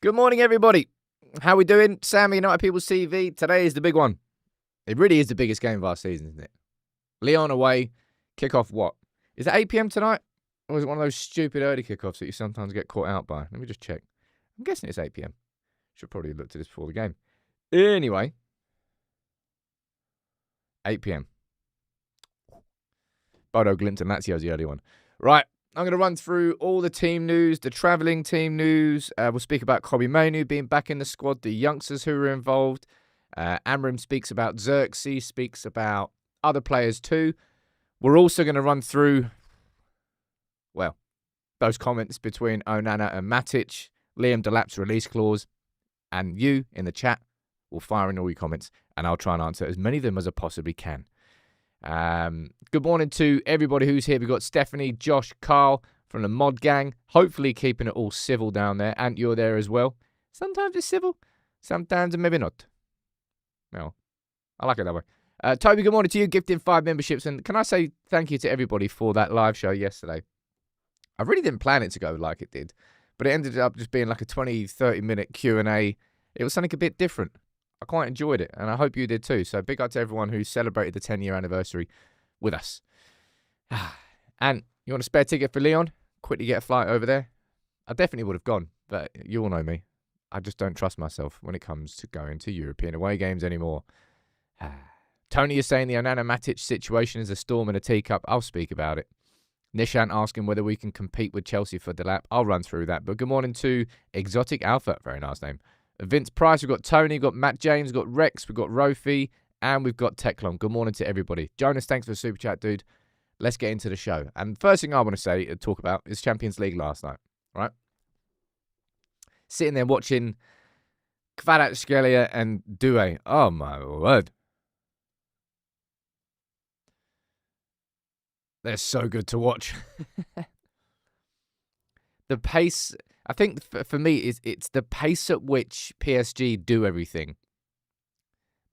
Good morning, everybody. How we doing? Sammy, United People's TV. Today is the big one. It really is the biggest game of our season, isn't it? Lyon away. Kickoff what? Is it 8 p.m. tonight? Or is it one of those stupid early kickoffs that you sometimes get caught out by? Let me just check. I'm guessing it's 8 p.m. Should probably have looked at this before the game. Anyway. 8 p.m. Bodo Glimt and Lazio's the early one. Right. I'm going to run through all the team news, the travelling team news. We'll speak about Kobbie Mainoo being back in the squad, the youngsters who were involved. Amorim speaks about Xerxes, speaks about other players too. We're also going to run through, well, those comments between Onana and Matic, Liam Delap's release clause, and you in the chat will fire in all your comments, and I'll try and answer as many of them as I possibly can. Good morning to everybody who's here. We've got Stephanie, Josh, Carl from the Mod Gang. Hopefully keeping it all civil down there. And you're there as well. Sometimes it's civil. Sometimes maybe not. No, I like it that way. Toby, good morning to you. Gifting 5 memberships. And can I say thank you to everybody for that live show yesterday? I really didn't plan it to go like it did. But it ended up just being like a 20, 30-minute Q&A. It was something a bit different. I quite enjoyed it, and I hope you did too. So big up to everyone who celebrated the 10-year anniversary with us. And you want a spare ticket for Lyon? Quickly get a flight over there. I definitely would have gone, but you all know me. I just don't trust myself when it comes to going to European away games anymore. Tony is saying the Onana Matic situation is a storm in a teacup. I'll speak about it. Nishant asking whether we can compete with Chelsea for Delap. I'll run through that. But good morning to Exotic Alpha. Very nice name. Vince Price, we've got Tony, we've got Matt James, we've got Rex, we've got Rofi, and we've got Teclon. Good morning to everybody. Jonas, thanks for the super chat, dude. Let's get into the show. And the first thing I want to say and talk about is Champions League last night, right? Sitting there watching Kvaratskhelia and Doué. Oh, my word. They're so good to watch. The pace, I think for me, it's the pace at which PSG do everything.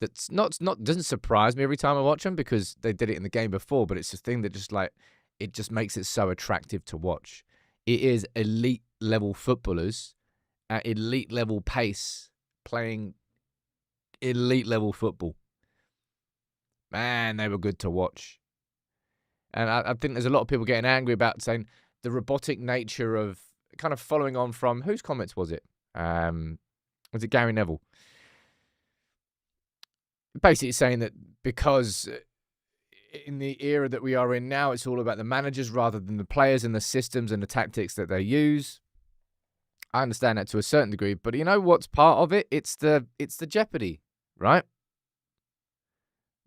That's not doesn't surprise me every time I watch them because they did it in the game before, but it's a thing that just it just makes it so attractive to watch. It is elite level footballers at elite level pace playing elite level football. Man, they were good to watch. And I think there's a lot of people getting angry about saying the robotic nature of kind of following on from, whose comments was it? Was it Gary Neville? Basically saying that because in the era that we are in now, it's all about the managers rather than the players and the systems and the tactics that they use. I understand that to a certain degree, but you know what's part of it? It's the jeopardy, right?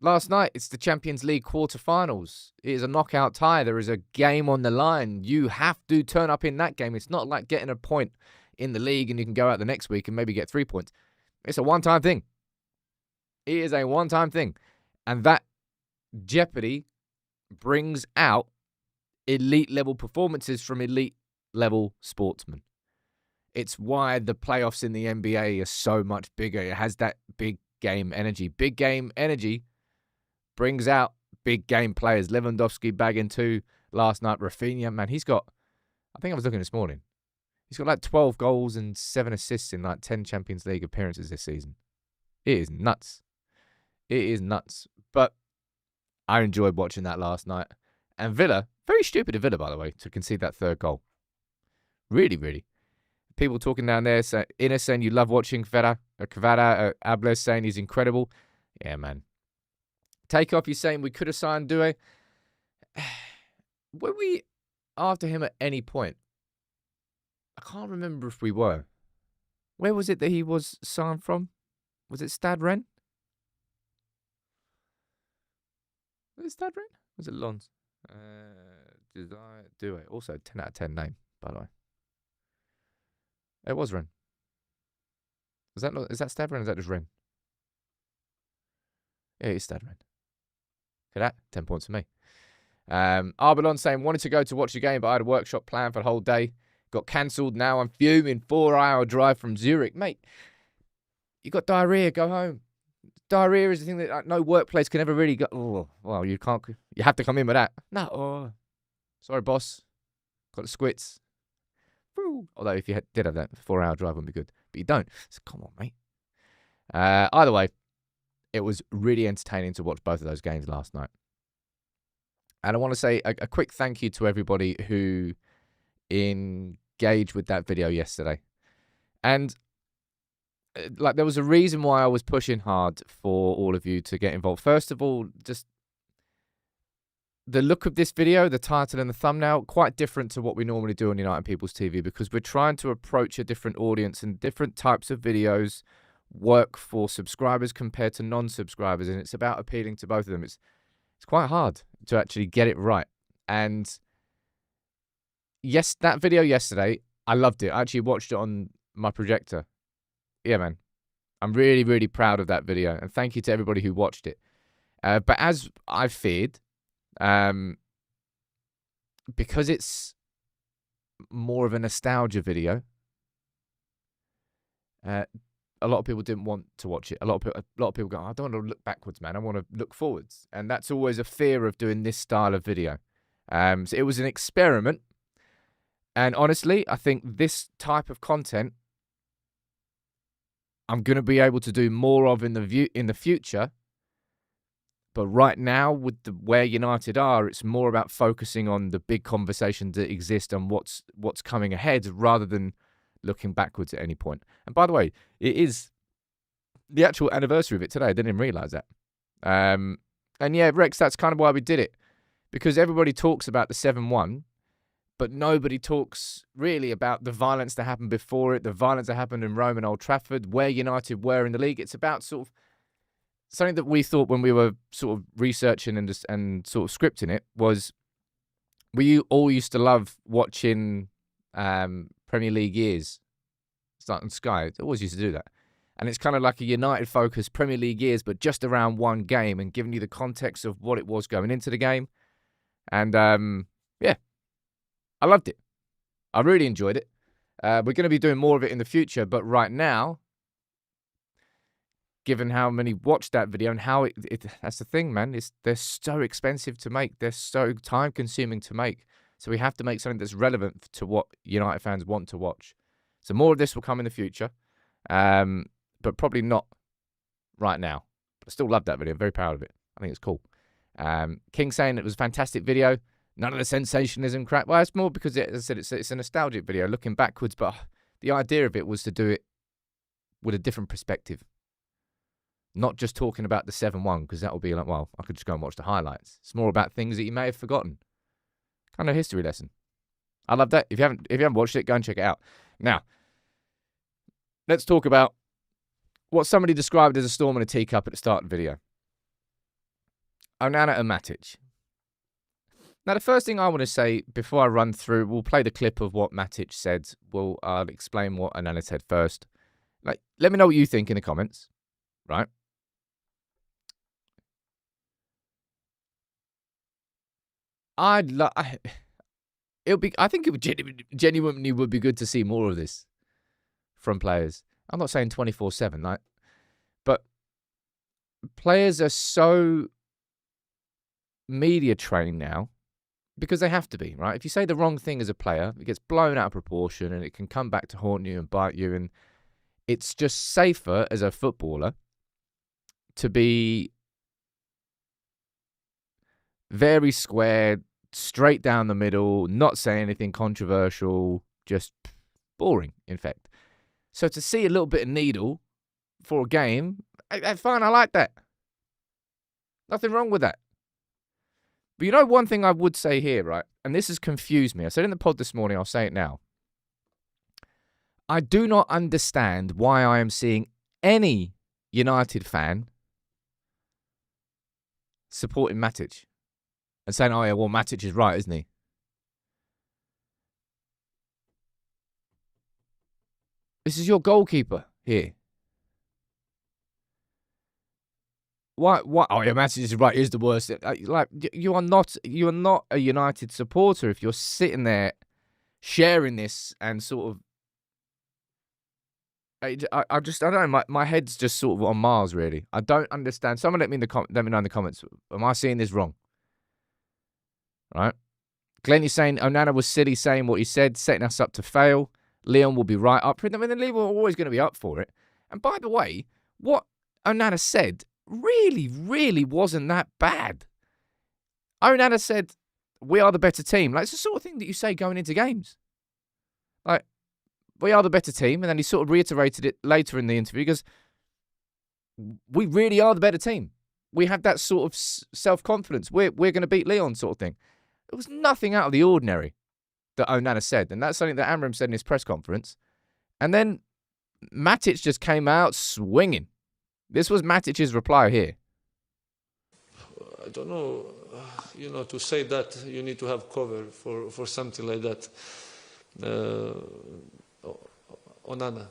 Last night, it's the Champions League quarterfinals. It is a knockout tie. There is a game on the line. You have to turn up in that game. It's not like getting a point in the league and you can go out the next week and maybe get 3 points. It's a one-time thing. It is a one-time thing. And that jeopardy brings out elite-level performances from elite-level sportsmen. It's why the playoffs in the NBA are so much bigger. It has that big game energy. Big game energy brings out big game players. Lewandowski bagging 2 last night. Rafinha, man, he's got, I think I was looking this morning, he's got like 12 goals and 7 assists in like 10 Champions League appearances this season. It is nuts. It is nuts. But I enjoyed watching that last night. And Villa, very stupid of Villa, by the way, to concede that 3rd goal. Really, really. People talking down there, Inna saying you love watching Kvara, Ables saying he's incredible. Yeah, man. Takeoff, you're saying we could have signed Doué. Were we after him at any point? I can't remember if we were. Where was it that he was signed from? Was it Stade Rennes? Was it Stade Rennes? Was it Lons? Doué. Also, 10 out of 10 name, by the way. It was Rennes. Is that Stade Rennes or is that just Rennes? Yeah, it's Stade Rennes. Look at that. 10 points for me. Arbelon saying, wanted to go to watch the game, but I had a workshop planned for the whole day. Got cancelled. Now I'm fuming. 4-hour drive from Zurich. Mate, you got diarrhea. Go home. Diarrhea is the thing that no workplace can ever really go. Oh, well, you can't. You have to come in with that. No. Oh, sorry, boss. Got the squits. Woo. Although if you did have that 4-hour drive, wouldn't be good. But you don't. So come on, mate. Either way, it was really entertaining to watch both of those games last night. And I want to say a quick thank you to everybody who engaged with that video yesterday. And like, there was a reason why I was pushing hard for all of you to get involved. First of all, just the look of this video, the title and the thumbnail, quite different to what we normally do on United People's TV, because we're trying to approach a different audience, and different types of videos work for subscribers compared to non-subscribers, and it's about appealing to both of them. It's quite hard to actually get it right. And yes, that video yesterday, I loved it. I actually watched it on my projector. Yeah, man. I'm really, really proud of that video, and thank you to everybody who watched it. But as I feared, because it's more of a nostalgia video, a lot of people didn't want to watch it. A lot of people go, I don't want to look backwards, man. I want to look forwards. And that's always a fear of doing this style of video. So it was an experiment. And honestly, I think this type of content I'm going to be able to do more of in the future. But right now, with where United are, it's more about focusing on the big conversations that exist and what's coming ahead, rather than looking backwards at any point. And by the way, it is the actual anniversary of it today. I didn't even realise that. And yeah, Rex, that's kind of why we did it. Because everybody talks about the 7-1, but nobody talks really about the violence that happened before it, the violence that happened in Rome and Old Trafford, where United were in the league. It's about sort of something that we thought when we were sort of researching and sort of scripting it was, we all used to love watching Premier League years, starting Sky. It always used to do that. And it's kind of like a United-focused Premier League years, but just around one game, and giving you the context of what it was going into the game. And yeah, I loved it. I really enjoyed it. We're going to be doing more of it in the future, but right now, given how many watched that video and how that's the thing, man. They're so expensive to make. They're so time-consuming to make. So we have to make something that's relevant to what United fans want to watch. So more of this will come in the future, but probably not right now. But I still love that video. I'm very proud of it. I think it's cool. King saying it was a fantastic video. None of the sensationalism crap. Well, it's more because, as I said, it's a nostalgic video looking backwards, but the idea of it was to do it with a different perspective. Not just talking about the 7-1, because that will be like, well, I could just go and watch the highlights. It's more about things that you may have forgotten. Kind of a history lesson. I love that. If you haven't watched it, go and check it out. Now, let's talk about what somebody described as a storm in a teacup at the start of the video. Onana and Matic. Now, the first thing I want to say before I run through, we'll play the clip of what Matic said. I'll explain what Onana said first. Like, let me know what you think in the comments, right? I think it would genuinely would be good to see more of this from players. I'm not saying 24/7, right? But players are so media trained now, because they have to be, right? If you say the wrong thing as a player, it gets blown out of proportion and it can come back to haunt you and bite you. And it's just safer as a footballer to be very square, straight down the middle, not say anything controversial, just boring, in fact. So to see a little bit of needle for a game, fine, I like that. Nothing wrong with that. But you know one thing I would say here, right? And this has confused me. I said in the pod this morning, I'll say it now. I do not understand why I am seeing any United fan supporting Matic and saying, oh yeah, well, Matic is right, isn't he? This is your goalkeeper here. Why? Oh yeah, Matic is right. Is the worst. Like, you are not a United supporter if you're sitting there sharing this and sort of. I don't know. My head's just sort of on Mars, really. I don't understand. Someone let me know in the comments. Am I seeing this wrong? Right? Glenn is saying Onana was silly saying what he said, setting us up to fail. Lyon will be right up for it. I mean, the Lyon were always going to be up for it. And by the way, what Onana said really, really wasn't that bad. Onana said, we are the better team. Like, it's the sort of thing that you say going into games. Like, we are the better team. And then he sort of reiterated it later in the interview because we really are the better team. We have that sort of self-confidence. We're going to beat Lyon sort of thing. There was nothing out of the ordinary that Onana said. And that's something that Amorim said in his press conference. And then Matic just came out swinging. This was Matic's reply here. I don't know, to say that you need to have cover for something like that. Onana.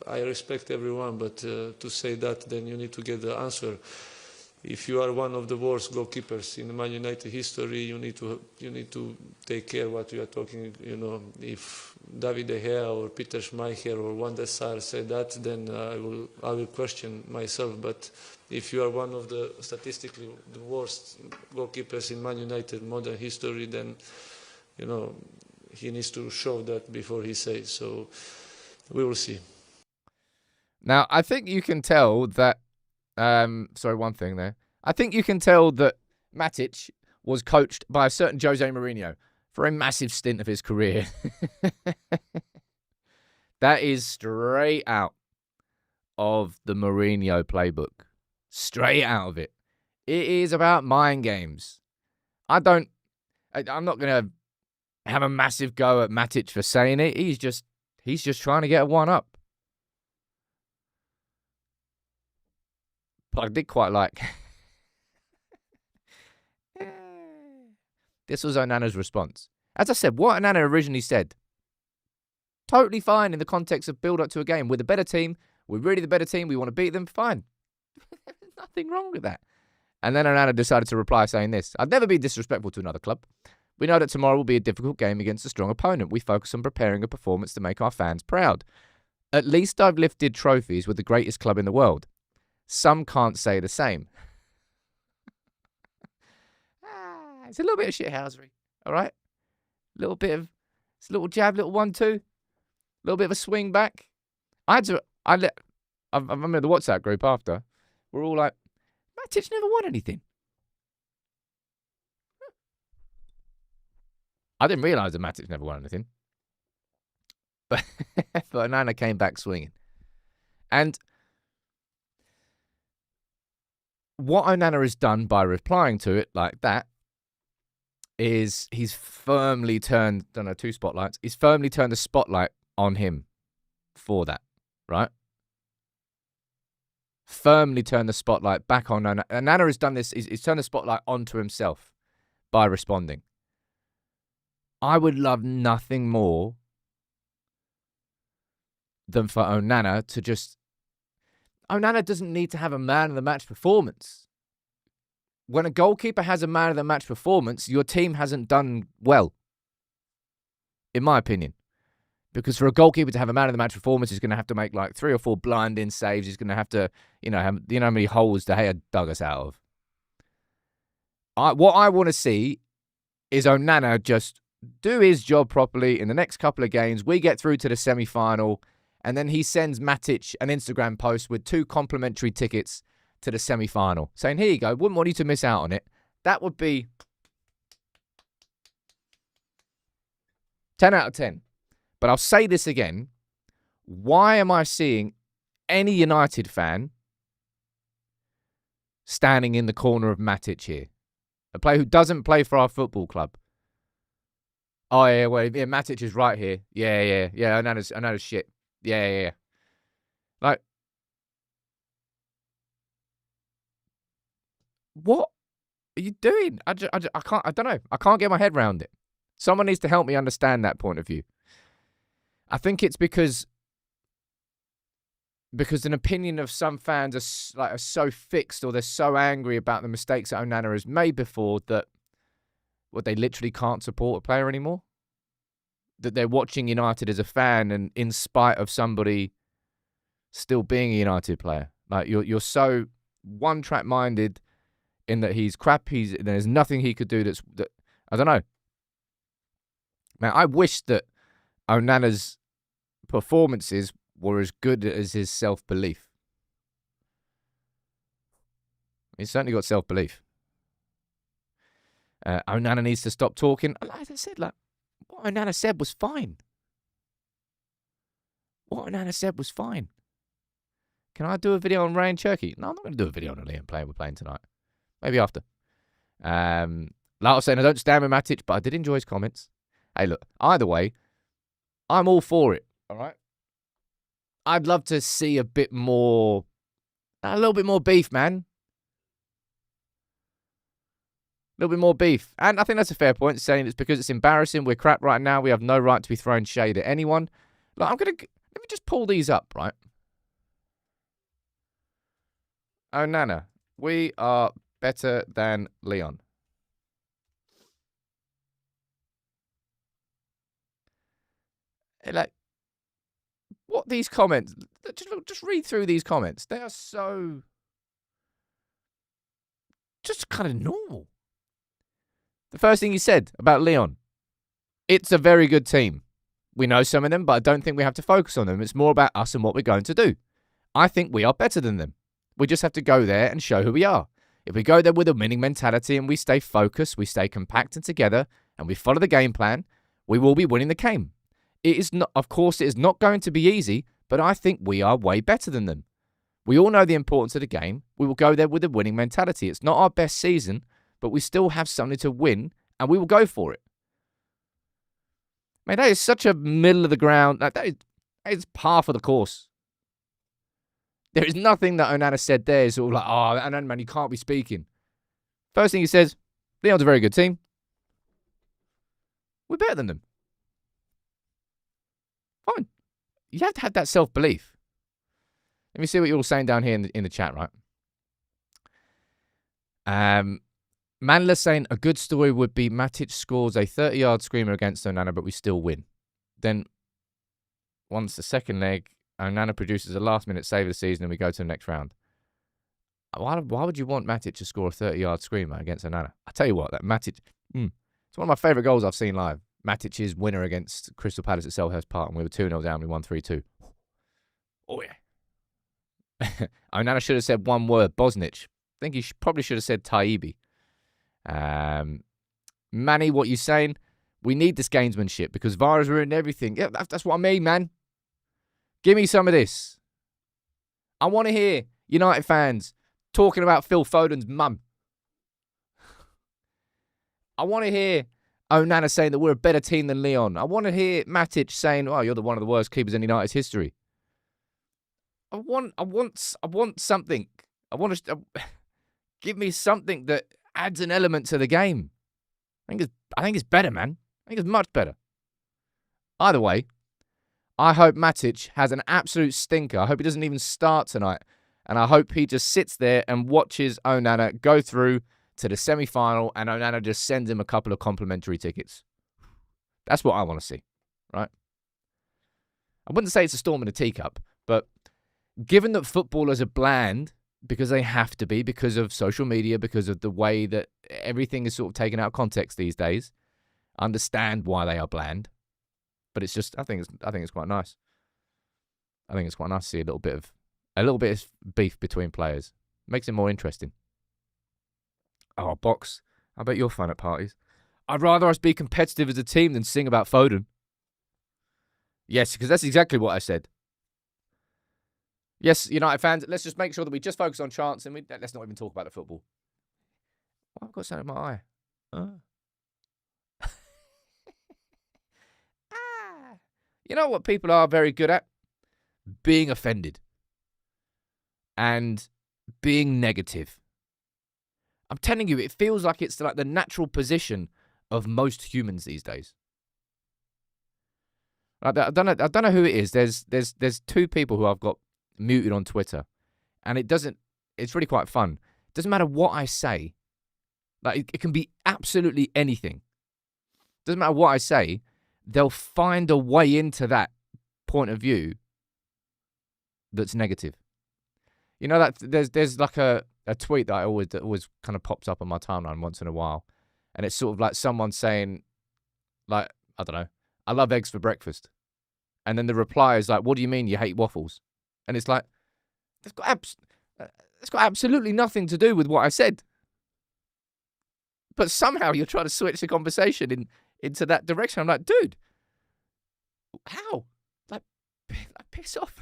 I respect everyone, but to say that, then you need to get the answer. If you are one of the worst goalkeepers in Man United history, you need to take care what you are talking. If David De Gea or Peter Schmeichel or Van der Sar say that, then I will question myself. But if you are one of the statistically the worst goalkeepers in Man United modern history, then he needs to show that before he says. So we will see. Now, I think you can tell that. One thing there. I think you can tell that Matic was coached by a certain Jose Mourinho for a massive stint of his career. That is straight out of the Mourinho playbook. Straight out of it. It is about mind games. I'm not going to have a massive go at Matic for saying it. He's just trying to get a one-up. But I did quite like... This was Onana's response. As I said, what Onana originally said, totally fine in the context of build-up to a game. We're the better team. We're really the better team. We want to beat them. Fine. Nothing wrong with that. And then Onana decided to reply saying this. I'd never be disrespectful to another club. We know that tomorrow will be a difficult game against a strong opponent. We focus on preparing a performance to make our fans proud. At least I've lifted trophies with the greatest club in the world. Some can't say the same. It's a little bit of shithousery, all right? It's a little jab, little 1-2, a little bit of a swing back. I remember the WhatsApp group after. We're all like, Matic never won anything. I didn't realise that Matic never won anything. But Onana came back swinging. And what Onana has done by replying to it like that is he's firmly turned, two spotlights. He's firmly turned the spotlight on him for that, right? Firmly turned the spotlight back on Onana. Onana has done this, he's turned the spotlight onto himself by responding. I would love nothing more than for Onana to just... Onana doesn't need to have a man-of-the-match performance. When a goalkeeper has a man-of-the-match performance, your team hasn't done well, in my opinion. Because for a goalkeeper to have a man-of-the-match performance, he's going to have to make like 3 or 4 blind-in saves. He's going to have to, how many holes De Gea dug us out of. What I want to see is Onana just do his job properly in the next couple of games. We get through to the semi-final, and then he sends Matic an Instagram post with 2 complimentary tickets to the semi-final, saying, here you go, wouldn't want you to miss out on it. That would be 10 out of 10. But I'll say this again. Why am I seeing any United fan standing in the corner of Matic here? A player who doesn't play for our football club. Oh, yeah, Matic is right here. Yeah, Onana's shit. Yeah. Like, what are you doing? I don't know. I can't get my head around it. Someone needs to help me understand that point of view. I think it's because an opinion of some fans are so fixed, or they're so angry about the mistakes that Onana has made before that they literally can't support a player anymore. That they're watching United as a fan, and in spite of somebody still being a United player, like you're so one-track minded in that he's crap. There's nothing he could do that I don't know. Man, I wish that Onana's performances were as good as his self-belief. He's certainly got self-belief. Onana needs to stop talking. Like I said, what Onana said was fine. What Onana said was fine. Can I do a video on Ray and Cherky? No, I'm not going to do a video on Lyon we're playing tonight. Maybe after. Like I was saying, I don't stand with Matic, but I did enjoy his comments. Hey, look, either way, I'm all for it, all right? I'd love to see a little bit more beef, man. A little bit more beef. And I think that's a fair point, saying it's because it's embarrassing. We're crap right now. We have no right to be throwing shade at anyone. Let me just pull these up, right? Onana, we are better than Lyon. What these comments? Just read through these comments. They are so just kind of normal. The first thing he said about Lyon, it's a very good team. We know some of them, but I don't think we have to focus on them. It's more about us and what we're going to do. I think we are better than them. We just have to go there and show who we are. If we go there with a winning mentality and we stay focused, we stay compact and together, and we follow the game plan, we will be winning the game. It is not, of course, it is not going to be easy, but I think we are way better than them. We all know the importance of the game. We will go there with a winning mentality. It's not our best season, but we still have something to win, and we will go for it. Man, that is such a middle of the ground. That is par for the course. There is nothing that Onana said there is sort of like, oh, Onana, man, you can't be speaking. First thing he says, Lyon's a very good team. We're better than them. Fine. You have to have that self-belief. Let me see what you're all saying down here in the chat, right? Manla saying a good story would be Matic scores a 30-yard screamer against Onana, but we still win. Then, once the second leg, Onana produces a last-minute save of the season and we go to the next round. Why would you want Matic to score a 30-yard screamer against Onana? I tell you what, that Matic, it's one of my favourite goals I've seen live. Matic's winner against Crystal Palace at Selhurst Park, and we were 2-0 down, we won 3-2. Oh, yeah. Onana should have said one word, Bosnich. I think he probably should have said Taibbi. Manny, what you saying? We need this gamesmanship because VAR has ruined everything. Yeah, that's what I mean, man. Give me some of this. I want to hear United fans talking about Phil Foden's mum. I want to hear Onana saying that we're a better team than Lyon. I want to hear Matic saying, "Oh, you're one of the worst keepers in United's history." I want something. I want to give me something that adds an element to the game. I think it's better, man. I think it's much better. Either way, I hope Matic has an absolute stinker. I hope he doesn't even start tonight. And I hope he just sits there and watches Onana go through to the semi-final and Onana just sends him a couple of complimentary tickets. That's what I want to see, right? I wouldn't say it's a storm in a teacup, but given that footballers are bland because they have to be, because of social media, because of the way that everything is sort of taken out of context these days, I understand why they are bland. But it's just, I think it's quite nice. I think it's quite nice to see a little bit of beef between players. Makes it more interesting. Oh, Box, I bet you're fun at parties. I'd rather us be competitive as a team than sing about Foden. Yes, because that's exactly what I said. Yes, United fans, let's just make sure that we just focus on chance and let's not even talk about the football. Oh, I've got something in my eye. You know what people are very good at? Being offended. And being negative. I'm telling you, it feels like it's like the natural position of most humans these days. I don't know who it is. There's two people who I've got muted on Twitter. And it's really quite fun. It doesn't matter what I say. Like it can be absolutely anything. Doesn't matter what I say. They'll find a way into that point of view that's negative. You know that there's like a a tweet that always kind of pops up on my timeline once in a while, and it's sort of like someone saying, like, I don't know, I love eggs for breakfast, and then the reply is like, what do you mean you hate waffles? And it's like, it's got absolutely nothing to do with what I said, but somehow you're trying to switch the conversation into that direction. I'm like, dude, how? Like piss off.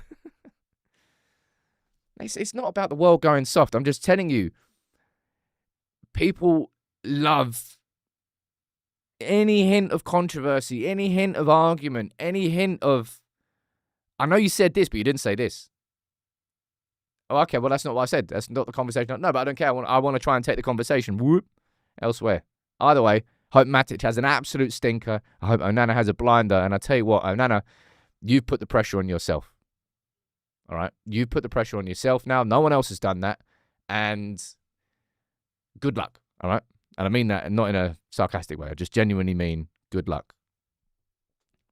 It's not about the world going soft. I'm just telling you, people love any hint of controversy, any hint of argument, any hint of, I know you said this, but you didn't say this. Oh, okay, well, that's not what I said. That's not the conversation. No, but I don't care. I want to try and take the conversation elsewhere. Either way, hope Matic has an absolute stinker. I hope Onana has a blinder. And I tell you what, Onana, you've put the pressure on yourself. All right? You've put the pressure on yourself now. No one else has done that. And good luck. All right? And I mean that not in a sarcastic way. I just genuinely mean good luck.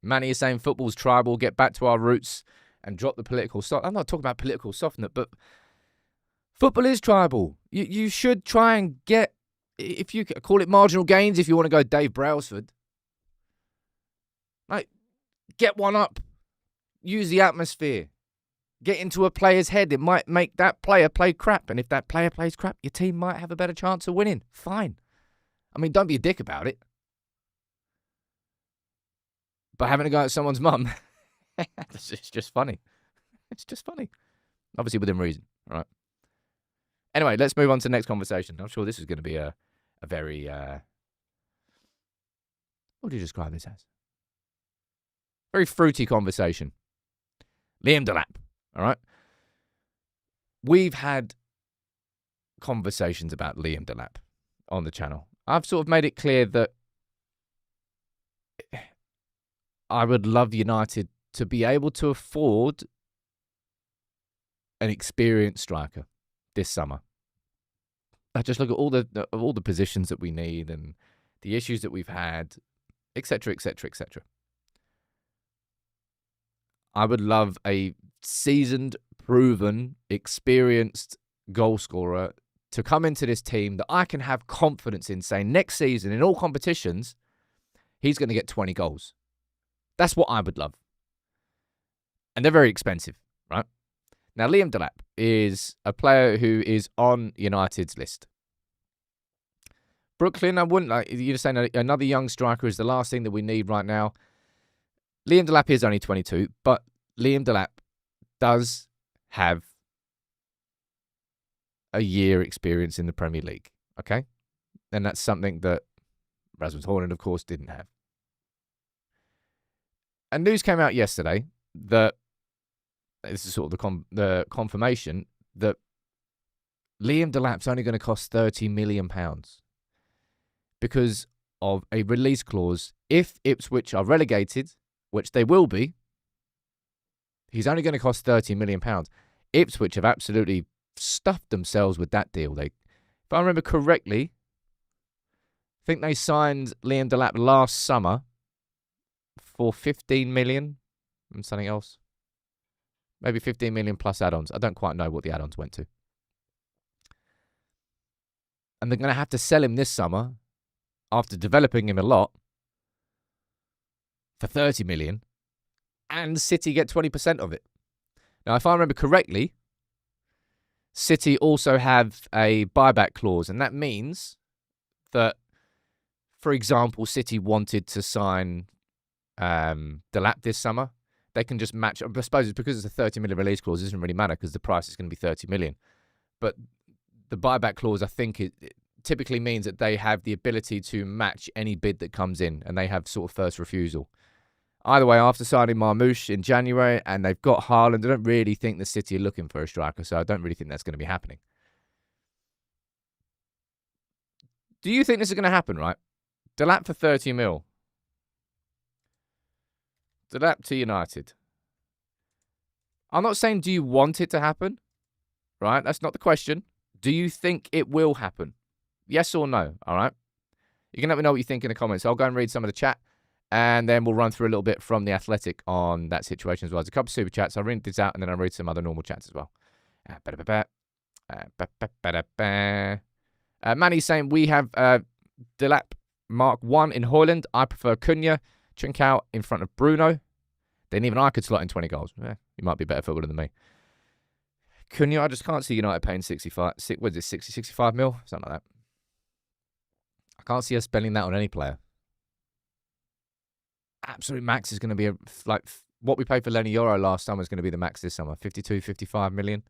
Manny is saying football's tribal. Get back to our roots and drop the political stuff. I'm not talking about political softness, but football is tribal. You should try and get, if you call it marginal gains, if you want to go Dave Brailsford, like, get one up. Use the atmosphere. Get into a player's head. It might make that player play crap. And if that player plays crap, your team might have a better chance of winning. Fine. I mean, don't be a dick about it. But having a go at someone's mum, it's just funny. It's just funny. Obviously within reason, all right? Anyway, let's move on to the next conversation. I'm sure this is going to be a very, what do you describe this as? Very fruity conversation. Liam Delap, all right? We've had conversations about Liam Delap on the channel. I've sort of made it clear that I would love United to be able to afford an experienced striker this summer. I just look at all the positions that we need and the issues that we've had, etc., etc., etc. I would love a seasoned, proven, experienced goal scorer to come into this team that I can have confidence in saying next season in all competitions, he's going to get 20 goals. That's what I would love. And they're very expensive, right? Now, Liam Delap is a player who is on United's list. Brooklyn, I wouldn't like, you're saying another young striker is the last thing that we need right now. Liam Delap is only 22, but Liam Delap does have a year experience in the Premier League, okay? And that's something that Rasmus Hojlund, of course, didn't have. And news came out yesterday that, this is sort of the confirmation, that Liam Delap's only going to cost £30 million because of a release clause. If Ipswich are relegated, which they will be, he's only going to cost £30 million. Ipswich have absolutely stuffed themselves with that deal. If I remember correctly, I think they signed Liam Delap last summer for 15 million and something else. Maybe 15 million plus add-ons. I don't quite know what the add-ons went to. And they're going to have to sell him this summer after developing him a lot for 30 million, and City get 20% of it. Now, if I remember correctly, City also have a buyback clause, and that means that, for example, City wanted to sign Delap this summer, they can just match. I suppose it's because it's a 30 million release clause, it doesn't really matter because the price is going to be 30 million. But the buyback clause, I think, it typically means that they have the ability to match any bid that comes in, and they have sort of first refusal. Either way, after signing Marmoush in January and they've got Haaland, I don't really think the City are looking for a striker, so I don't really think that's going to be happening. Do you think this is going to happen, right? Delap for 30 mil. Delap to United. I'm not saying do you want it to happen, right? That's not the question. Do you think it will happen? Yes or no, all right? You can let me know what you think in the comments. I'll go and read some of the chat, and then we'll run through a little bit from The Athletic on that situation as well. There's a couple of super chats. I'll read this out, and then I'll read some other normal chats as well. Manny's saying we have Delap Mark 1 in Hoyland. I prefer Cunha. Trincao in front of Bruno. Then even I could slot in 20 goals. You might be a better footballer than me. Cunha, I just can't see United paying 65 mil? Something like that. I can't see us spending that on any player. Absolute max is going to be like what we paid for Lenny Yoro last summer is going to be the max this summer. 52, 55 million.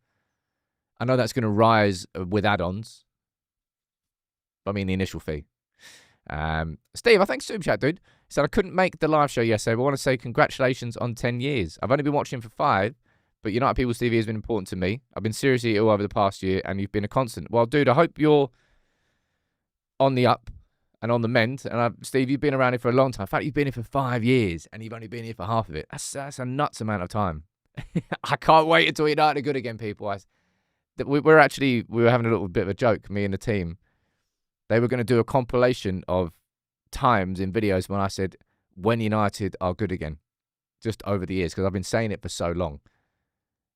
I know that's going to rise with add-ons. But I mean the initial fee. Steve, I think Super Chat, dude. He said, I couldn't make the live show yesterday, but I want to say congratulations on 10 years. I've only been watching for 5, but United People's TV has been important to me. I've been seriously ill over the past year, and you've been a constant. Well, dude, I hope you're on the up and on the mend. And Steve, you've been around here for a long time. In fact, you've been here for 5 years, and you've only been here for half of it. That's a nuts amount of time. I can't wait until United are good again, people. We were having a little bit of a joke, me and the team. They were going to do a compilation of times in videos when I said, when United are good again, just over the years, because I've been saying it for so long.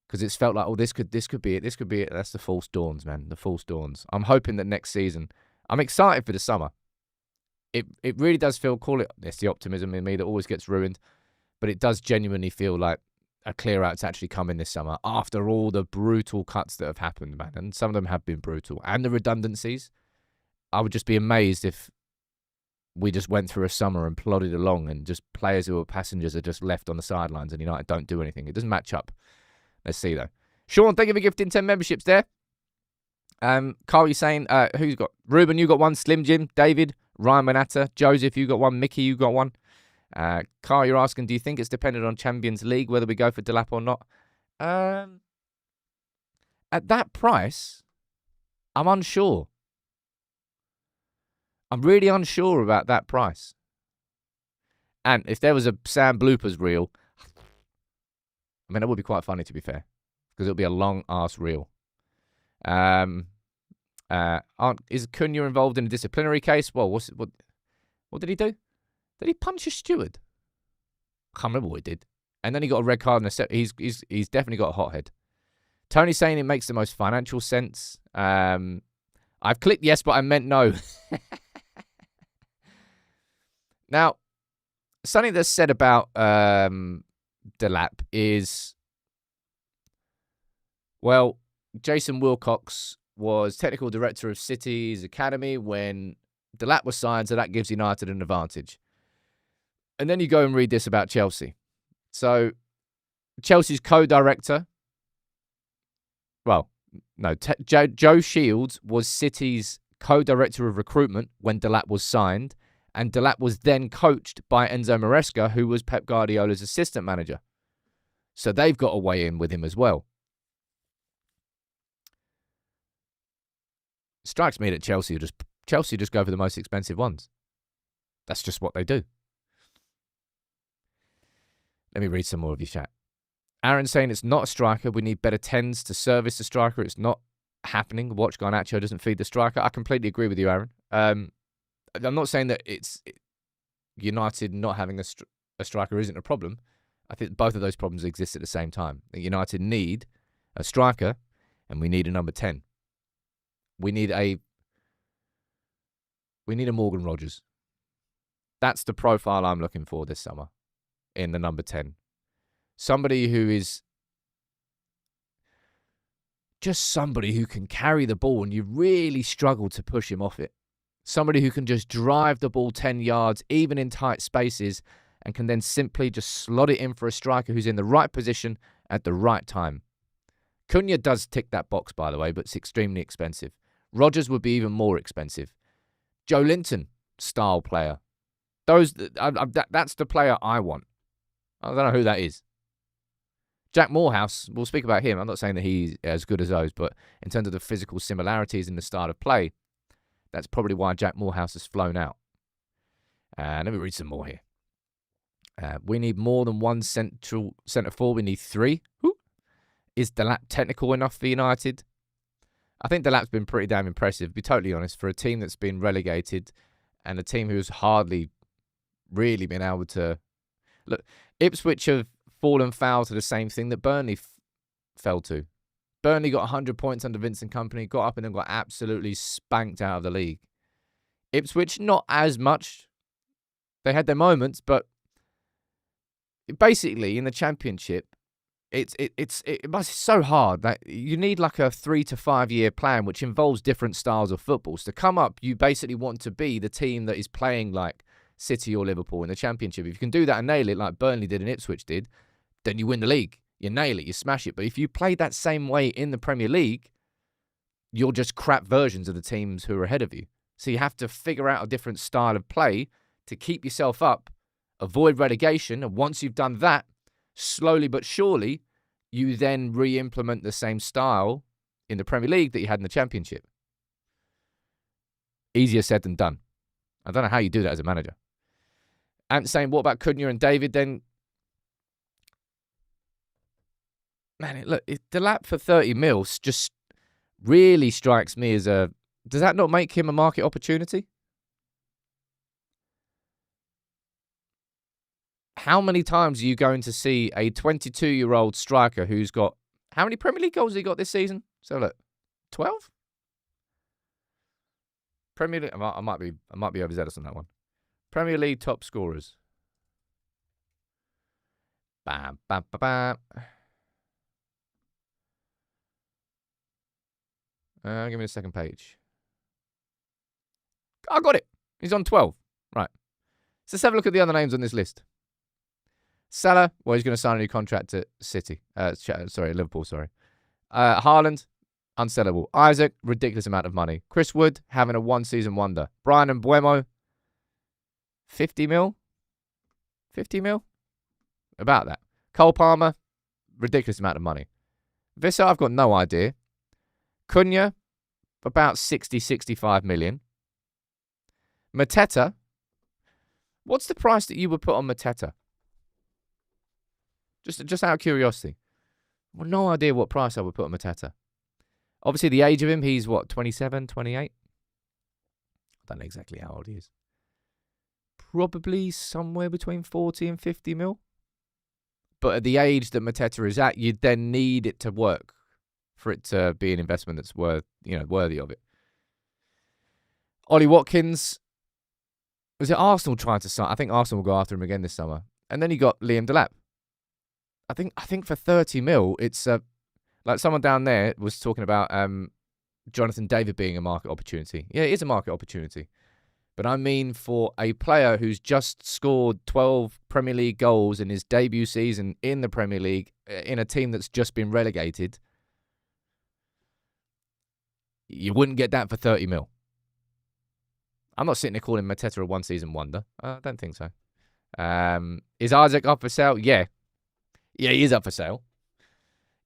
Because it's felt like, this could be it. That's the false dawns, man, the false dawns. I'm hoping that next season, I'm excited for the summer. It really does feel, it's the optimism in me that always gets ruined, but it does genuinely feel like a clear out's actually coming this summer after all the brutal cuts that have happened, man. And some of them have been brutal. And the redundancies. I would just be amazed if we just went through a summer and plodded along and just players who are passengers are just left on the sidelines and United don't do anything. It doesn't match up. Let's see, though. Sean, thank you for gifting 10 memberships there. Carl, you're saying, who's got? Ruben, you got one. Slim Jim, David, Ryan Manata, Joseph, you got one. Mickey, you got one. Carl, you're asking, do you think it's dependent on Champions League, whether we go for Delap or not? At that price, I'm unsure. I'm really unsure about that price. And if there was a Sam bloopers reel, I mean, that would be quite funny, to be fair, because it'll be a long-ass reel. Is Cunha involved in a disciplinary case? Well, what did he do? Did he punch a steward? I can't remember what he did. And then he got a red card and he's definitely got a hothead. Tony's saying it makes the most financial sense. I've clicked yes, but I meant no. Now, something that's said about Delap is, well, Jason Wilcox was technical director of City's academy when Delap was signed, so that gives United an advantage. And then you go and read this about Chelsea. So, Chelsea's co-director, well, no, Joe Shields was City's co-director of recruitment when Delap was signed, and Delap was then coached by Enzo Maresca, who was Pep Guardiola's assistant manager. So they've got a way in with him as well. Strikes me that Chelsea just go for the most expensive ones. That's just what they do. Let me read some more of your chat. Aaron saying it's not a striker. We need better 10s to service the striker. It's not happening. Watch Garnacho doesn't feed the striker. I completely agree with you, Aaron. I'm not saying that United not having a striker isn't a problem. I think both of those problems exist at the same time. United need a striker and we need a number 10. We need a Morgan Rogers. That's the profile I'm looking for this summer in the number 10. Somebody who is just somebody who can carry the ball and you really struggle to push him off it. Somebody who can just drive the ball 10 yards, even in tight spaces, and can then simply just slot it in for a striker who's in the right position at the right time. Cunha does tick that box, by the way, but it's extremely expensive. Rodgers would be even more expensive. Joe Linton, style player. That's the player I want. I don't know who that is. Jack Morehouse, we'll speak about him. I'm not saying that he's as good as those, but in terms of the physical similarities in the style of play, that's probably why Jack Morehouse has flown out. Let me read some more here. We need more than one centre forward. We need 3. Is Delap technical enough for United? I think Delap's been pretty damn impressive, to be totally honest, for a team that's been relegated and a team who's hardly really been able to... Look, Ipswich have fallen foul to the same thing that Burnley fell to. Burnley got 100 points under Vincent Kompany, got up and then got absolutely spanked out of the league. Ipswich, not as much. They had their moments, but basically in the Championship, it's so hard that you need like a 3 to 5 year plan, which involves different styles of football. So to come up, you basically want to be the team that is playing like City or Liverpool in the Championship. If you can do that and nail it like Burnley did and Ipswich did, then you win the league. You nail it, you smash it. But if you play that same way in the Premier League, you're just crap versions of the teams who are ahead of you. So you have to figure out a different style of play to keep yourself up, avoid relegation. And once you've done that, slowly but surely, you then re-implement the same style in the Premier League that you had in the Championship. Easier said than done. I don't know how you do that as a manager. And saying, what about Cunha and David then? Man, look, Delap for 30 mils just really strikes me as a... Does that not make him a market opportunity? How many times are you going to see a 22-year-old striker who's got... How many Premier League goals has he got this season? So look, 12? Premier League... I might be overzealous on that one. Premier League top scorers. Bam, bam, bam, bam. Give me the second page. I got it. He's on 12. Right. So let's have a look at the other names on this list. Salah, well, he's going to sign a new contract at City. Liverpool, sorry. Haaland, unsellable. Isaac, ridiculous amount of money. Chris Wood, having a one-season wonder. Brian and Mbeumo, 50 mil? 50 mil? About that. Cole Palmer, ridiculous amount of money. Visser, I've got no idea. Cunha, about 60, 65 million. Mateta, what's the price that you would put on Mateta? Just out of curiosity. Well, no idea what price I would put on Mateta. Obviously, the age of him, he's what, 27, 28? I don't know exactly how old he is. Probably somewhere between 40 and 50 mil. But at the age that Mateta is at, you'd then need it to work for it to be an investment that's worthy of it. Ollie Watkins, was it Arsenal trying to sign? I think Arsenal will go after him again this summer. And then you got Liam Delap. I think for 30 mil, it's like someone down there was talking about Jonathan David being a market opportunity. Yeah, it is a market opportunity. But I mean for a player who's just scored 12 Premier League goals in his debut season in the Premier League in a team that's just been relegated, you wouldn't get that for 30 mil. I'm not sitting there calling Mateta a one-season wonder. I don't think so. Is Isaac up for sale? Yeah. Yeah, he is up for sale.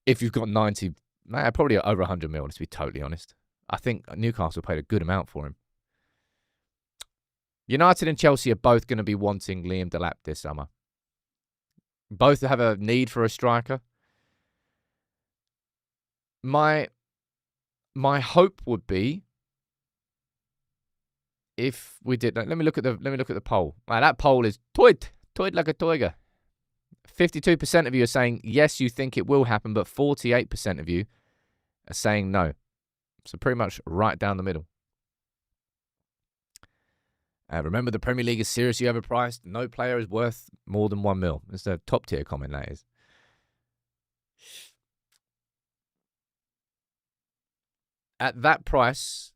If you've got 90, probably over 100 mil, to be totally honest. I think Newcastle paid a good amount for him. United and Chelsea are both going to be wanting Liam Delap this summer. Both have a need for a striker. My hope would be if we did. Let me look at the poll. Wow, that poll is toid like a toiger. 52% of you are saying yes, you think it will happen, but 48% of you are saying no. So pretty much right down the middle. Remember, the Premier League is seriously overpriced. No player is worth more than 1 mil. It's a top tier comment, that is. At that price,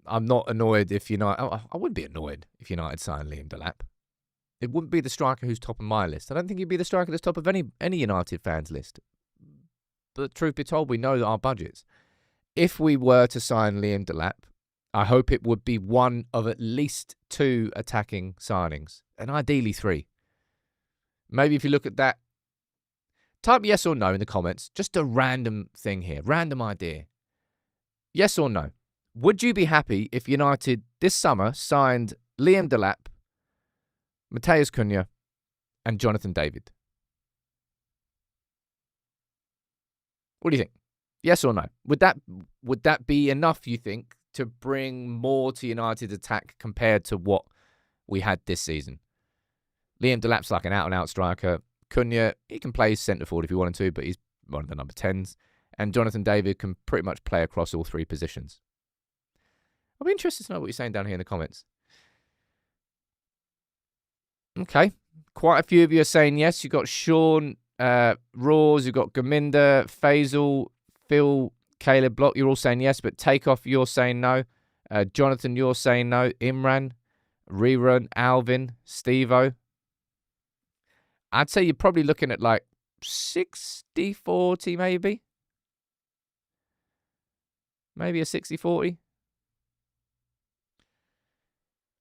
I'm not annoyed if United... I wouldn't be annoyed if United signed Liam Delap. It wouldn't be the striker who's top of my list. I don't think he'd be the striker that's top of any United fans' list. But truth be told, we know that our budgets. If we were to sign Liam Delap, I hope it would be one of at least 2 attacking signings, and ideally 3. Maybe if you look at that, type yes or no in the comments. Just a random thing here, random idea. Yes or no? Would you be happy if United this summer signed Liam Delap, Matheus Cunha, and Jonathan David? What do you think? Yes or no? Would that be enough, you think, to bring more to United's attack compared to what we had this season? Liam Delap's like an out-and-out striker. Cunha, he can play centre forward if he wanted to, but he's one of the number 10s. and Jonathan David can pretty much play across all three positions. I'll be interested to know what you're saying down here in the comments. Okay. Quite a few of you are saying yes. You've got Sean, Raws, you've got Gaminda, Faisal, Phil, Caleb Block. You're all saying yes, but Takeoff, you're saying no. Jonathan, you're saying no. Imran, Rerun, Alvin, Steve-O. I'd say you're probably looking at like 60-40 maybe. Maybe a 60-40.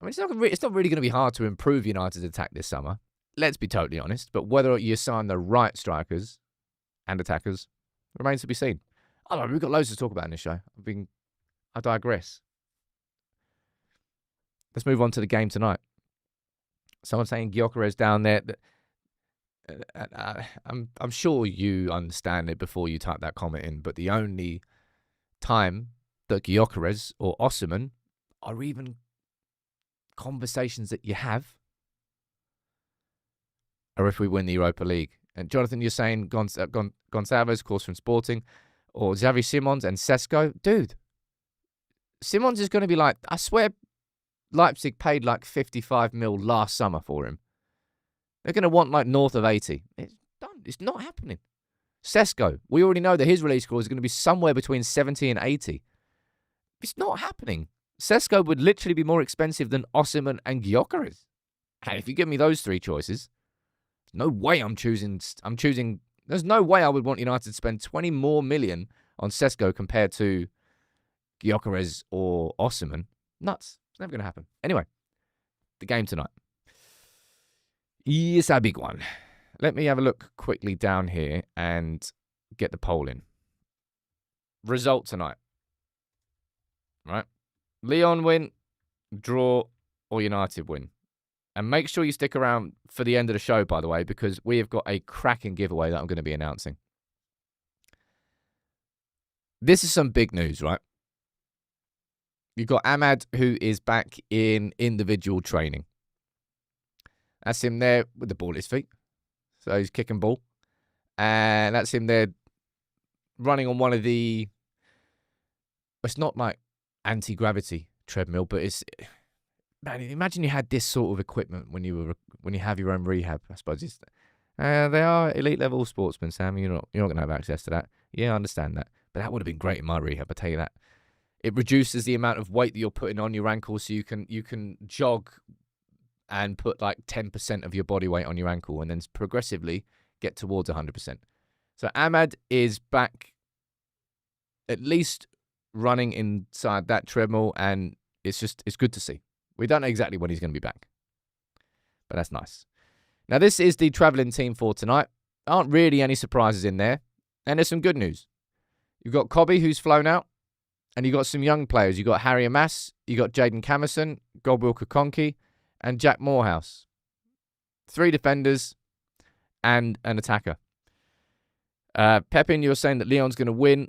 I mean, it's not really going to be hard to improve United's attack this summer. Let's be totally honest. But whether you sign the right strikers and attackers remains to be seen. I don't know, we've got loads to talk about in this show. I digress. Let's move on to the game tonight. Someone saying Gyökeres down there. I'm sure you understand it before you type that comment in, but the only time that Gyökeres or Osimhen are even conversations that you have are if we win the Europa League. And Jonathan, you're saying Gonçalves, of course, from Sporting, or Xavi Simons and Sesko. Dude, Simons is going to be like, I swear Leipzig paid like 55 mil last summer for him. They're going to want like north of 80. It's done. It's not happening. Sesko, we already know that his release score is going to be somewhere between 70 and 80. It's not happening. Sesko would literally be more expensive than Osimhen and Gyökeres. And if you give me those three choices, no way I'm choosing. There's no way I would want United to spend 20 more million on Sesko compared to Gyökeres or Osimhen. Nuts. It's never going to happen. Anyway, the game tonight. Yes, a big one. Let me have a look quickly down here and get the poll in. Result tonight. Right? Lyon win, draw, or United win. And make sure you stick around for the end of the show, by the way, because we have got a cracking giveaway that I'm going to be announcing. This is some big news, right? You've got Ahmad, who is back in individual training. That's him there with the ball at his feet. So he's kicking ball. And that's him there running on one of the... It's not like anti-gravity treadmill, but it's... Man, imagine you had this sort of equipment when you have your own rehab. I suppose it's... they are elite level sportsmen, Sam. You're not going to have access to that. Yeah, I understand that. But that would have been great in my rehab, I tell you that. It reduces the amount of weight that you're putting on your ankle, so you can jog and put like 10% of your body weight on your ankle and then progressively get towards 100%. So Ahmad is back at least running inside that treadmill, and it's good to see. We don't know exactly when he's going to be back, but that's nice. Now, this is the travelling team for tonight. Aren't really any surprises in there, and there's some good news. You've got Kobe, who's flown out, and you've got some young players. You've got Harry Amas, you've got Jaden Camerson, Godwill Kakonki, and Jack Morehouse. 3 defenders and an attacker. Pepin, you're saying that Lyon's going to win.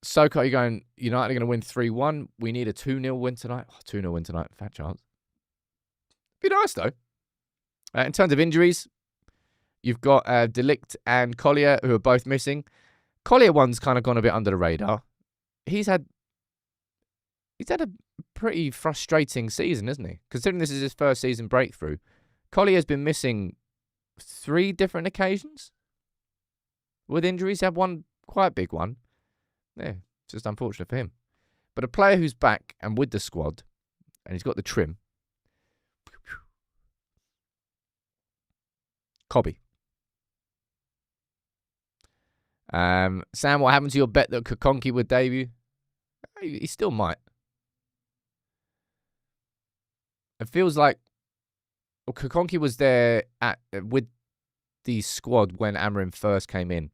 Soko, you're going, United are going to win 3-1. We need a 2-0 win tonight. 2-0 win tonight. Fat chance. Be nice, though. In terms of injuries, you've got Delict and Collier, who are both missing. Collier one's kind of gone a bit under the radar. He's had a pretty frustrating season, isn't he? Considering this is his first season breakthrough. Collier's been missing 3 different occasions with injuries. He had one quite big one. Yeah, it's just unfortunate for him. But a player who's back and with the squad, and he's got the trim. Cobby. Sam, what happened to your bet that Kakonki would debut? He still might. It feels like Kakonki was there with the squad when Amorim first came in.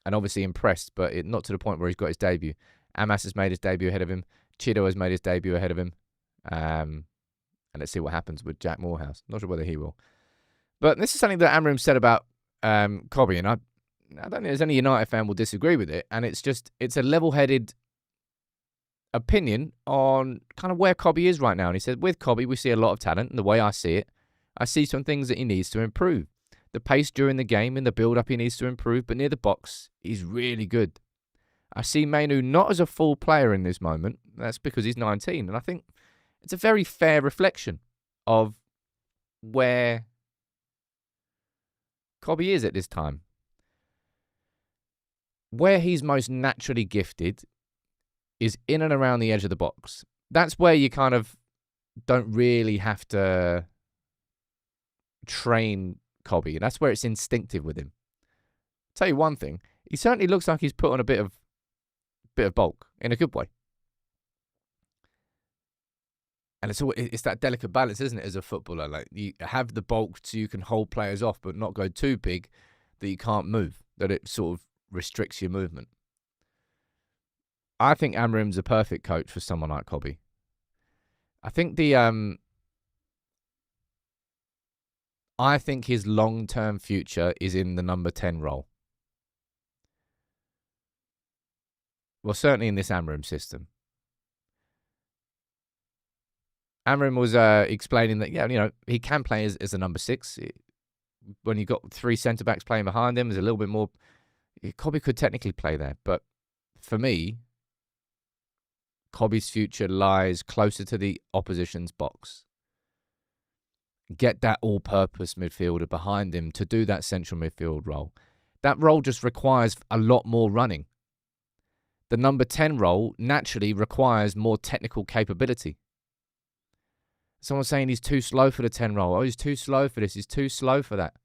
And obviously impressed, but not to the point where he's got his debut. Amas has made his debut ahead of him. Chido has made his debut ahead of him. And let's see what happens with Jack Morehouse. Not sure whether he will. But this is something that Amorim said about Cobby, and I don't think there's any United fan will disagree with it. And it's a level-headed opinion on kind of where Cobby is right now. And he said, with Cobby, we see a lot of talent. And the way I see it, I see some things that he needs to improve. The pace during the game, in the build-up, he needs to improve, but near the box, he's really good. I see Mainu not as a full player in this moment. That's because he's 19, and I think it's a very fair reflection of where Kobbie is at this time. Where he's most naturally gifted is in and around the edge of the box. That's where you kind of don't really have to train Kobbie. That's where it's instinctive with him. I'll tell you one thing, he certainly looks like he's put on a bit of bulk in a good way. And it's that delicate balance, isn't it, as a footballer? Like, you have the bulk so you can hold players off, but not go too big that you can't move, that it sort of restricts your movement. I think Amorim's a perfect coach for someone like Kobbie. I think I think his long-term future is in the number 10 role. Well, certainly in this Amorim system. Amorim was explaining that, he can play as a number 6. When you've got 3 centre-backs playing behind him, there's a little bit more. Kobbie could technically play there. But for me, Kobbie's future lies closer to the opposition's box. Get that all-purpose midfielder behind him to do that central midfield role. That role just requires a lot more running. The number 10 role naturally requires more technical capability. Someone's saying he's too slow for the 10 role. Oh, he's too slow for this. He's too slow for that.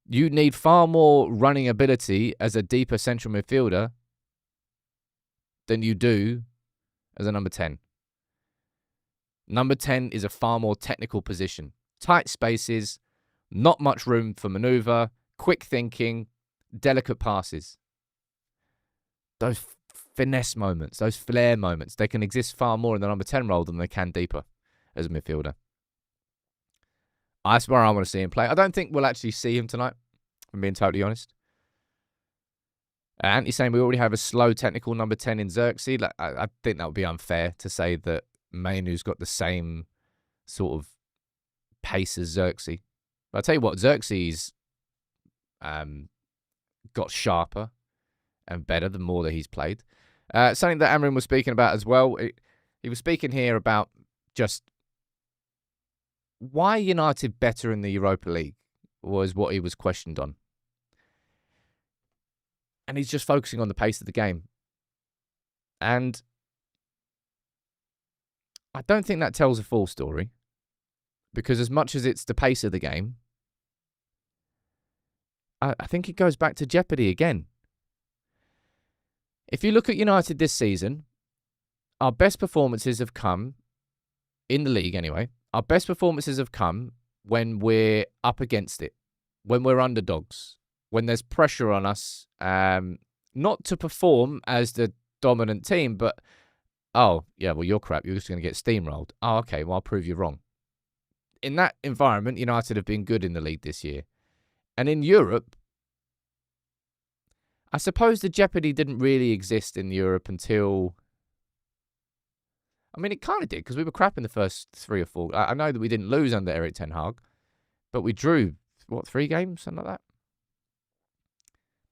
You need far more running ability as a deeper central midfielder than you do as a number 10. Number 10 is a far more technical position. Tight spaces, not much room for manoeuvre, quick thinking, delicate passes. Those finesse moments, those flair moments, they can exist far more in the number 10 role than they can deeper as a midfielder. That's where I want to see him play. I don't think we'll actually see him tonight, if I'm being totally honest. Andy's saying we already have a slow technical number 10 in Xerxes. I think that would be unfair to say that Mainu's got the same sort of pace as Xerxes. But I'll tell you what, Xerxes got sharper and better the more that he's played. Something that Amorim was speaking about as well. He was speaking here about just why United better in the Europa League was what he was questioned on. And he's just focusing on the pace of the game. And I don't think that tells a full story. Because as much as it's the pace of the game, I think it goes back to jeopardy again. If you look at United this season, our best performances have come, in the league anyway, our best performances have come when we're up against it, when we're underdogs, when there's pressure on us, not to perform as the dominant team, but, oh, yeah, well, you're crap, you're just going to get steamrolled. Oh, okay, well, I'll prove you wrong. In that environment, United have been good in the league this year. And in Europe, I suppose the jeopardy didn't really exist in Europe until... I mean, it kind of did, because we were crap in the first 3 or 4. I know that we didn't lose under Erik ten Hag, but we drew, 3 games? Something like that.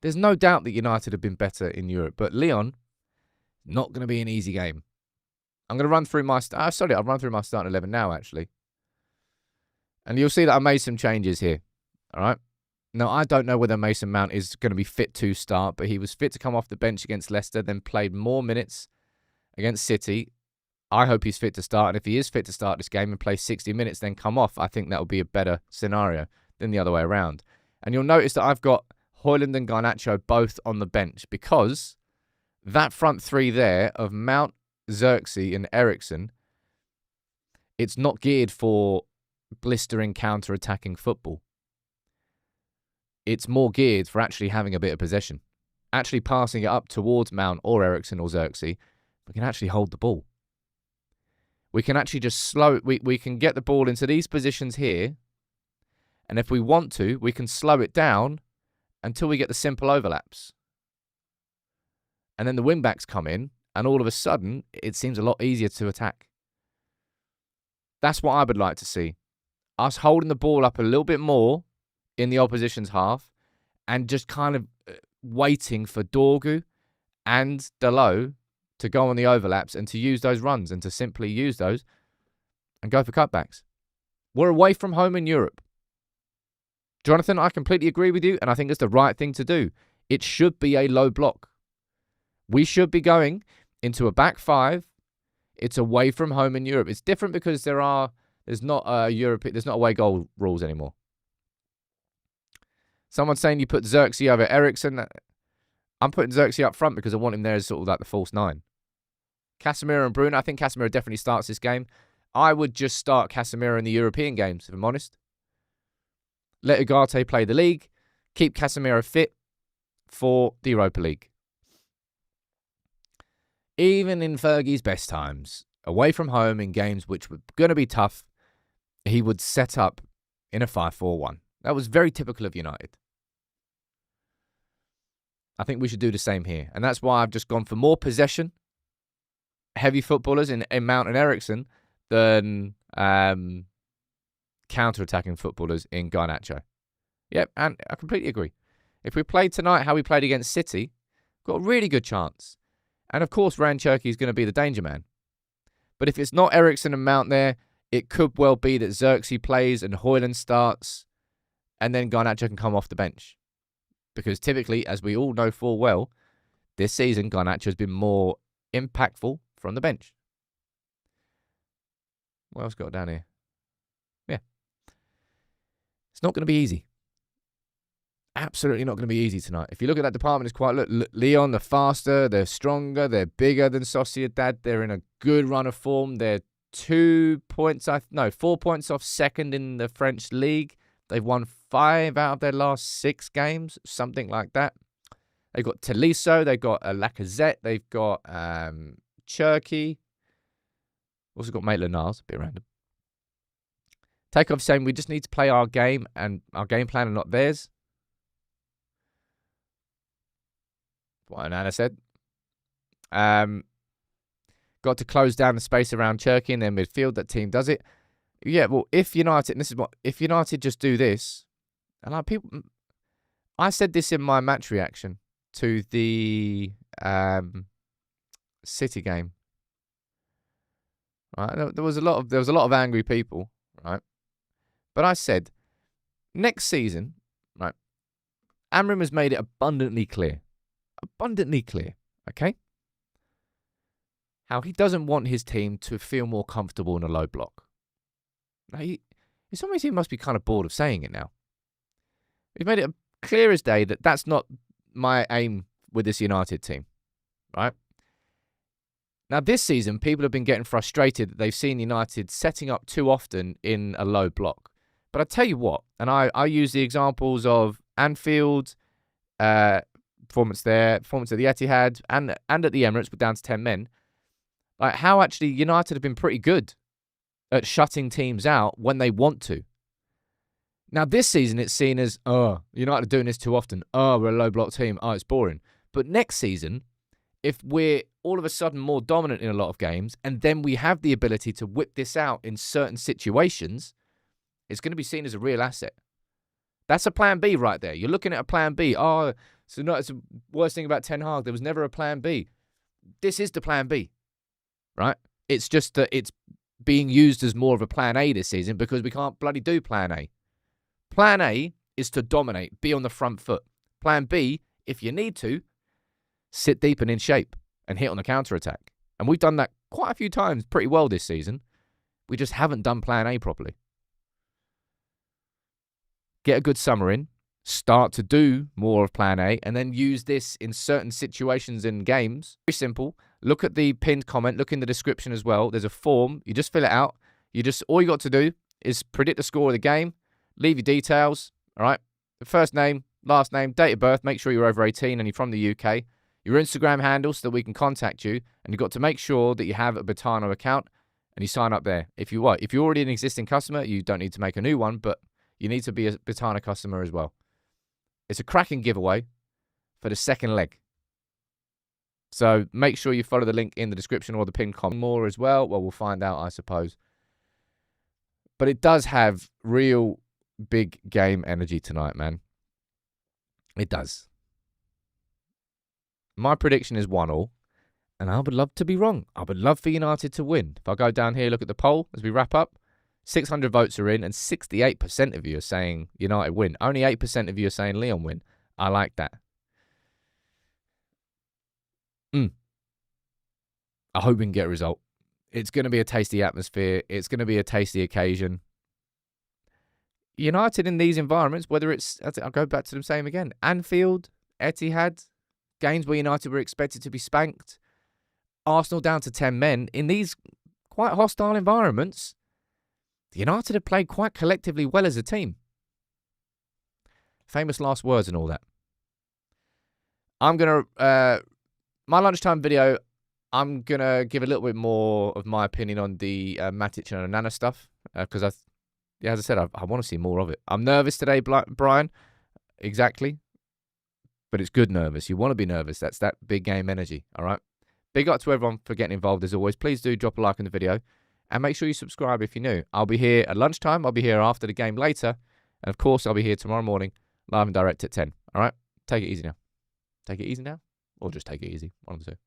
There's no doubt that United have been better in Europe, but Lyon, not going to be an easy game. I'm going to run through my... I'll run through my starting 11 now, actually. And you'll see that I made some changes here. All right? Now, I don't know whether Mason Mount is going to be fit to start, but he was fit to come off the bench against Leicester, then played more minutes against City. I hope he's fit to start, and if he is fit to start this game and play 60 minutes, then come off, I think that will be a better scenario than the other way around. And you'll notice that I've got Højlund and Garnacho both on the bench because that front 3 there of Mount, Xerxes and Eriksen, it's not geared for blistering counter-attacking football. It's more geared for actually having a bit of possession. Actually passing it up towards Mount or Eriksen or Xerxes, we can actually hold the ball. We can actually just slow it. We can get the ball into these positions here. And if we want to, we can slow it down until we get the simple overlaps. And then the wing-backs come in, and all of a sudden, it seems a lot easier to attack. That's what I would like to see. Us holding the ball up a little bit more in the opposition's half and just kind of waiting for Dorgu and Delap to go on the overlaps and to use those runs and to simply use those and go for cutbacks. We're away from home in Europe. Jonathan, I completely agree with you, and I think it's the right thing to do. It should be a low block. We should be going into a back five. It's away from home in Europe. It's different because there's not away goal rules anymore. Someone's saying you put Xerxes over Eriksen. I'm putting Xerxes up front because I want him there as sort of like the false nine. Casemiro and Bruno. I think Casemiro definitely starts this game. I would just start Casemiro in the European games, if I'm honest. Let Ugarte play the league. Keep Casemiro fit for the Europa League. Even in Fergie's best times, away from home in games which were going to be tough, he would set up in a 5-4-1. That was very typical of United. I think we should do the same here. And that's why I've just gone for more possession, heavy footballers in Mount and Eriksen than counter-attacking footballers in Garnacho. Yep, and I completely agree. If we played tonight how we played against City, got a really good chance. And of course, Ryan Cherky is going to be the danger man. But if it's not Eriksen and Mount there, it could well be that Xerxes plays and Højlund starts, and then Garnacho can come off the bench. Because typically, as we all know full well, this season Garnacho has been more impactful from the bench. What else got down here? Yeah. It's not going to be easy. Absolutely not going to be easy tonight. If you look at that department, it's quite... Look, Lyon, they're faster, they're stronger, they're bigger than Sociedad. They're in a good run of form. They're 4 points off second in the French league. They've won 5 out of their last 6 games, something like that. They've got Tolisso, they've got Lacazette, they've got Cherky. Also got Maitland-Niles, a bit random. Takeoff saying we just need to play our game and our game plan and not theirs. What Onana said. Got to close down the space around Cherky in their midfield. That team does it. Yeah, well, if United just do this, and I said this in my match reaction to the City game. Right, there was a lot of angry people, right? But I said next season, right? Amorim has made it abundantly clear, okay, how he doesn't want his team to feel more comfortable in a low block. Now, in some ways, he must be kind of bored of saying it now. He's made it clear as day that that's not my aim with this United team, right? Now, this season, people have been getting frustrated that they've seen United setting up too often in a low block. But I tell you what, and I use the examples of Anfield, performance at the Etihad, and at the Emirates, with down to 10 men, like how actually United have been pretty good at shutting teams out when they want to. Now, this season, it's seen as, United are doing this too often. We're a low block team. It's boring. But next season, if we're all of a sudden more dominant in a lot of games, and then we have the ability to whip this out in certain situations, it's going to be seen as a real asset. That's a plan B right there. You're looking at a plan B. It's the worst thing about Ten Hag. There was never a plan B. This is the plan B, right? It's just that it's being used as more of a plan A this season because we can't bloody do plan A. Plan A is to dominate, be on the front foot. Plan B, if you need to, sit deep and in shape and hit on the counter-attack. And we've done that quite a few times pretty well this season. We just haven't done plan A properly. Get a good summer in, start to do more of plan A, and then use this in certain situations in games. Very simple. Look at the pinned comment. Look in the description as well. There's a form. You just fill it out. All you got to do is predict the score of the game, leave your details, all right? The first name, last name, date of birth. Make sure you're over 18 and you're from the UK. Your Instagram handle so that we can contact you. And you've got to make sure that you have a Betano account and you sign up there. If you're already an existing customer, you don't need to make a new one, but you need to be a Betano customer as well. It's a cracking giveaway for the second leg. So make sure you follow the link in the description or the pinned comment. More as well. Well, we'll find out, I suppose. But it does have real big game energy tonight, man. It does. My prediction is 1-1, and I would love to be wrong. I would love for United to win. If I go down here, look at the poll as we wrap up, 600 votes are in, and 68% of you are saying United win. Only 8% of you are saying Lyon win. I like that. I hope we can get a result. It's going to be a tasty atmosphere. It's going to be a tasty occasion. United in these environments, whether it's, I'll go back to them saying again, Anfield, Etihad, games where United were expected to be spanked, Arsenal down to 10 men, in these quite hostile environments, United have played quite collectively well as a team. Famous last words and all that. I'm going to, my lunchtime video, I'm going to give a little bit more of my opinion on the Matic and Onana stuff. Because, as I said, I want to see more of it. I'm nervous today, Brian. Exactly. But it's good nervous. You want to be nervous. That's that big game energy. All right. Big up to everyone for getting involved as always. Please do drop a like on the video. And make sure you subscribe if you're new. I'll be here at lunchtime. I'll be here after the game later. And, of course, I'll be here tomorrow morning, live and direct at 10. All right? Take it easy now. Take it easy now? Or just take it easy. One of the two.